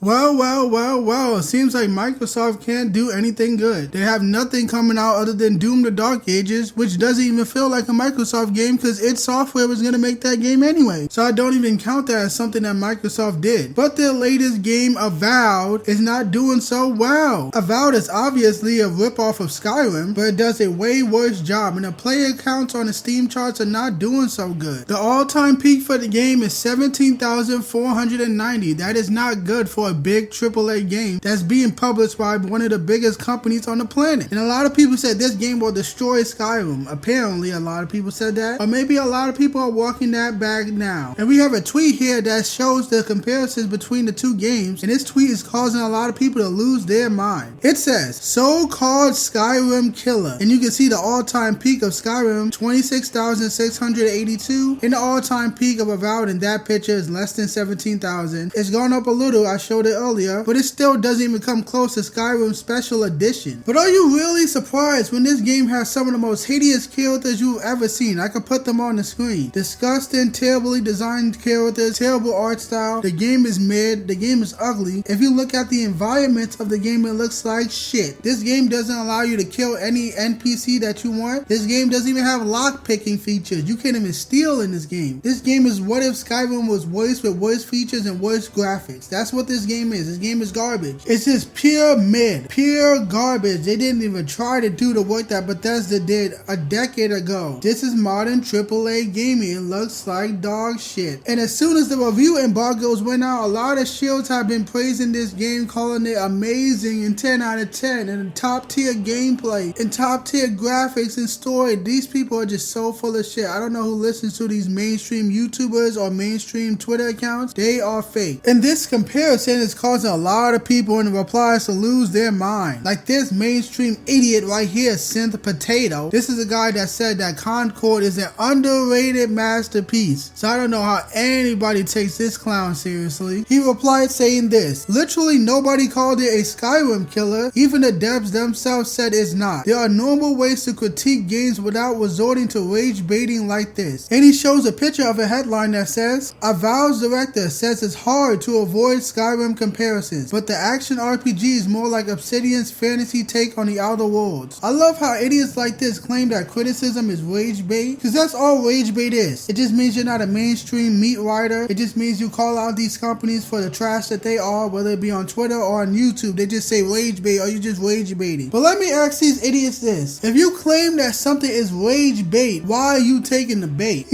Well, it seems like Microsoft can't do anything good. They have nothing coming out other than Doom the Dark Ages, which doesn't even feel like a Microsoft game because its software was going to make that game anyway. So I don't even count that as something that Microsoft did. But their latest game, Avowed, is not doing so well. Avowed is obviously a ripoff of Skyrim, but it does a way worse job, and the player counts on the Steam charts are not doing so good. The all-time peak for the game is 17,490. That is not good for a big AAA game that's being published by one of the biggest companies on the planet. And a lot of people said this game will destroy Skyrim. Apparently a lot of people said that, or maybe a lot of people are walking that back now. And we have a tweet here that shows the comparisons between the two games, and this tweet is causing a lot of people to lose their mind. It says, so-called Skyrim killer, and you can see the all-time peak of Skyrim, 26,682, and the all-time peak of Avowed in that picture is less than 17,000. It's gone up a little, I showed it earlier, but it still doesn't even come close to Skyrim Special Edition. But are you really surprised when this game has some of the most hideous characters you've ever seen? I could put them on the screen. Disgusting, terribly designed characters, terrible art style. The game is mid, the game is ugly. If you look at the environment of the game, it looks like shit. This game doesn't allow you to kill any NPC that you want. This game doesn't even have lock picking features. You can't even steal in this game. This game is what if Skyrim was worse with worse features and worse graphics. That's what this game is. This game is garbage. It's just pure mid, pure garbage. They didn't even try to do the work that Bethesda did a decade ago. This is modern AAA gaming. It looks like dog shit. And as soon as the review embargoes went out, a lot of shields have been praising this game, calling it amazing and 10 out of 10 and top tier gameplay and top tier graphics and story. These people are just so full of shit. I don't know who listens to these mainstream YouTubers or mainstream Twitter accounts. They are fake. And this comparison is causing a lot of people in the replies to lose their mind. Like this mainstream idiot right here, Synth Potato. This is a guy that said that Concord is an underrated masterpiece. So I don't know how anybody takes this clown seriously. He replied saying this, literally nobody called it a Skyrim killer. Even the devs themselves said it's not. There are normal ways to critique games without resorting to rage baiting like this. And he shows a picture of a headline that says, Avowed's director says it's hard to avoid Skyrim comparisons, but the action RPG is more like Obsidian's fantasy take on the Outer Worlds. I love how idiots like this claim that criticism is rage bait, because that's all rage bait is. It just means you're not a mainstream meat writer. It just means you call out these companies for the trash that they are, whether it be on Twitter or on YouTube. They just say rage bait, or you just rage baiting. But let me ask these idiots this. If you claim that something is rage bait, why are you taking the bait?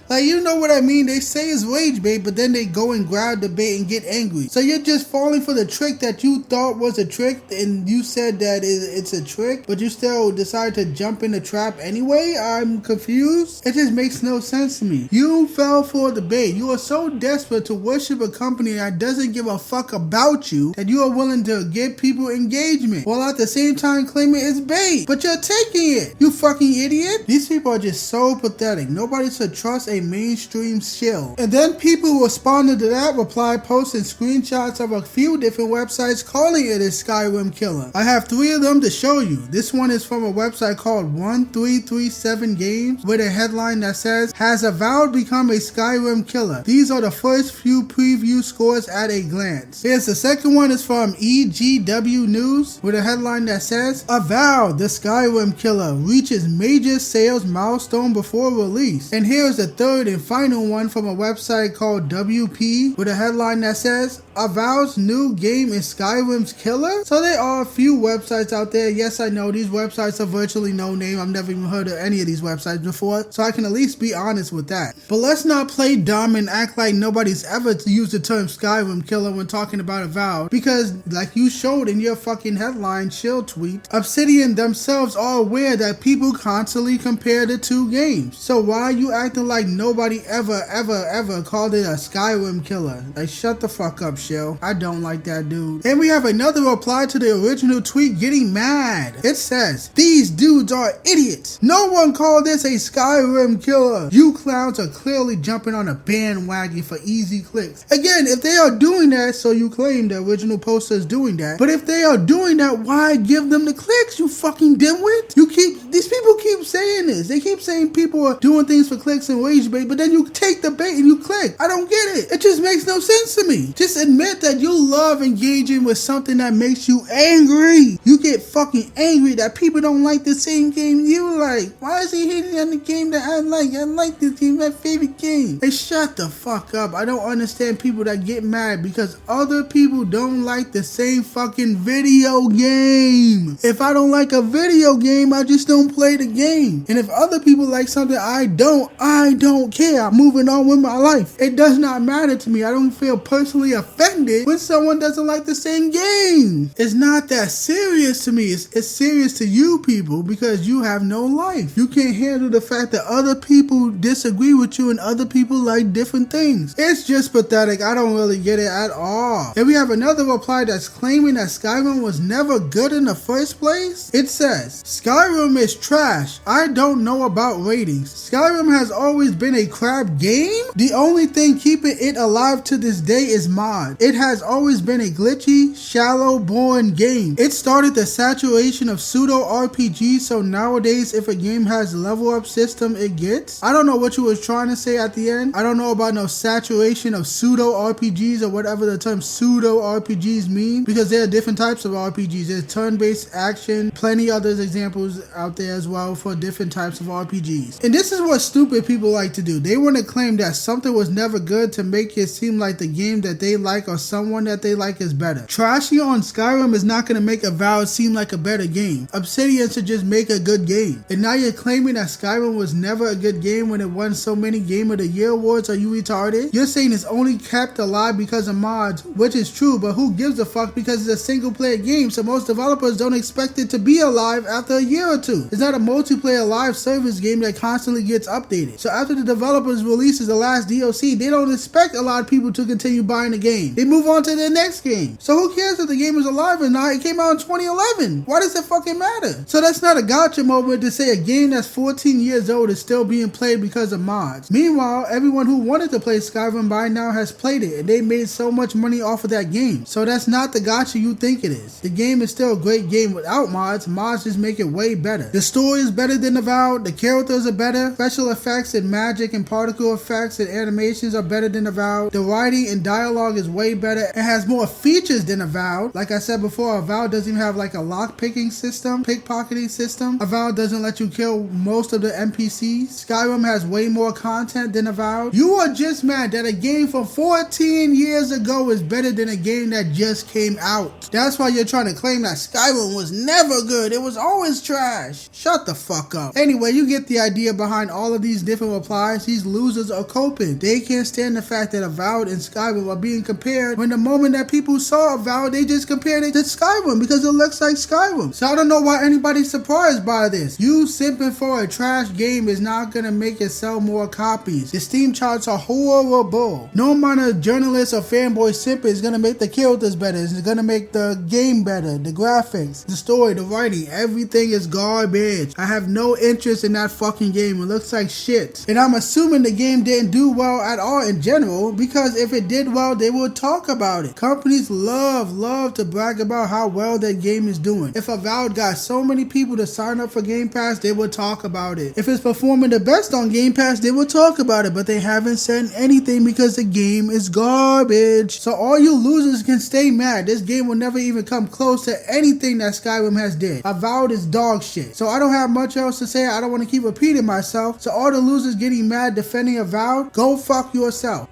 Like, you know what I mean? They say it's rage bait, but then they go and grab the bait and get angry. So you're just falling for the trick that you thought was a trick, and you said that it's a trick, but you still decided to jump in the trap anyway? I'm confused. It just makes no sense to me. You fell for the bait. You are so desperate to worship a company that doesn't give a fuck about you that you are willing to give people engagement, while at the same time claiming it's bait, but you're taking it. You fucking idiot. These people are just so pathetic. Nobody should trust a mainstream shill. And then people responded to that reply posting screenshots of a few different websites calling it a Skyrim killer. I have 3 of them to show you. This one is from a website called 1337 Games with a headline that says, has Avowed become a Skyrim killer? These are the first few preview scores at a glance. Here's the second one is from EGW News with a headline that says, Avowed, the Skyrim killer, reaches major sales milestone before release. And here's the third and final one from a website called WP with a headline that says, Avowed's new game is Skyrim's killer? So there are a few websites out there. Yes, I know these websites are virtually no name. I've never even heard of any of these websites before, so I can at least be honest with that. But let's not play dumb and act like nobody's ever used the term Skyrim killer when talking about Avowed, because like you showed in your fucking headline shill tweet, Obsidian themselves are aware that people constantly compare the two games. So why are you acting like nobody ever called it a Skyrim killer? Like, shut the fuck up, Shell. I don't like that dude. And we have another reply to the original tweet getting mad. It says, these dudes are idiots. No one called this a Skyrim killer. You clowns are clearly jumping on a bandwagon for easy clicks. Again, if they are doing that, so you claim the original poster is doing that, but if they are doing that, why give them the clicks, you fucking dimwit? These people keep saying this. They keep saying people are doing things for clicks and rage bait, but then you take the bait and you click. I don't get it. It just makes no sense to me. Just admit admit that you love engaging with something that makes you angry. You get fucking angry that people don't like the same game you like. Why is he hating on the game that I like? I like this game, my favorite game. Hey, shut the fuck up. I don't understand people that get mad because other people don't like the same fucking video game. If I don't like a video game, I just don't play the game. And if other people like something I don't care. I'm moving on with my life. It does not matter to me. I don't feel personally offended when someone doesn't like the same game. It's not that serious to me. It's serious to you people because you have no life. You can't handle the fact that other people disagree with you and other people like different things. It's just pathetic. I don't really get it at all. And we have another reply that's claiming that Skyrim was never good in the first place. It says, Skyrim is trash. I don't know about ratings. Skyrim has always been a crap game. The only thing keeping it alive to this day is mod. It has always been a glitchy, shallow, boring game. It started the saturation of pseudo RPG, so nowadays if a game has a level up system it gets. I don't know what you was trying to say at the end. I don't know about no saturation of pseudo RPGs or whatever the term pseudo RPGs mean, because there are different types of RPGs. There's turn-based action, plenty other examples out there as well for different types of RPGs. And this is what stupid people like to do. They want to claim that something was never good to make it seem like the game that they like or someone that they like is better. Trashing on Skyrim is not going to make Avowed seem like a better game. Obsidian should just make a good game. And now you're claiming that Skyrim was never a good game when it won so many Game of the Year awards. Are you retarded? You're saying it's only kept alive because of mods, which is true, but who gives a fuck because it's a single player game, so most developers don't expect it to be alive after a year or two. It's not a multiplayer live service game that constantly gets updated. So after the developers releases the last DLC, they don't expect a lot of people to continue buying the game. They move on to their next game. So who cares if the game is alive or not? It came out in 2011. Why does it fucking matter? So that's not a gotcha moment to say a game that's 14 years old is still being played because of mods. Meanwhile, everyone who wanted to play Skyrim by now has played it, and they made so much money off of that game. So that's not the gotcha you think it is. The game is still a great game without mods. Mods just make it way better. The story is better than Avowed. The characters are better. Special effects and magic and particle effects and animations are better than Avowed. The writing and dialogue is way better. It has more features than Avowed. Like I said before, Avowed doesn't even have like a lock picking system, pickpocketing system. Avowed doesn't let you kill most of the NPCs. Skyrim has way more content than Avowed. You are just mad that a game from 14 years ago is better than a game that just came out. That's why you're trying to claim that Skyrim was never good. It was always trash. Shut the fuck up. Anyway, you get the idea behind all of these different replies. These losers are coping. They can't stand the fact that Avowed and Skyrim are being compared when the moment that people saw Avowed, they just compared it to Skyrim because it looks like Skyrim. So I don't know why anybody's surprised by this. You simping for a trash game is not gonna make it sell more copies. The Steam charts are horrible. No amount of journalists or fanboy simping is gonna make the characters better. It's gonna make the game better, the graphics, the story, the writing, everything is garbage. I have no interest in that fucking game. It looks like shit. And I'm assuming the game didn't do well at all in general, because if it did well, they would talk about it. Companies love to brag about how well their game is doing. If Avowed got so many people to sign up for Game Pass, they would talk about it. If it's performing the best on Game Pass, they would talk about it, but they haven't said anything because the game is garbage. So all you losers can stay mad. This game will never even come close to anything that Skyrim has did. Avowed is dog shit. So I don't have much else to say. I don't want to keep repeating myself. So all the losers getting mad defending Avowed, go fuck yourself.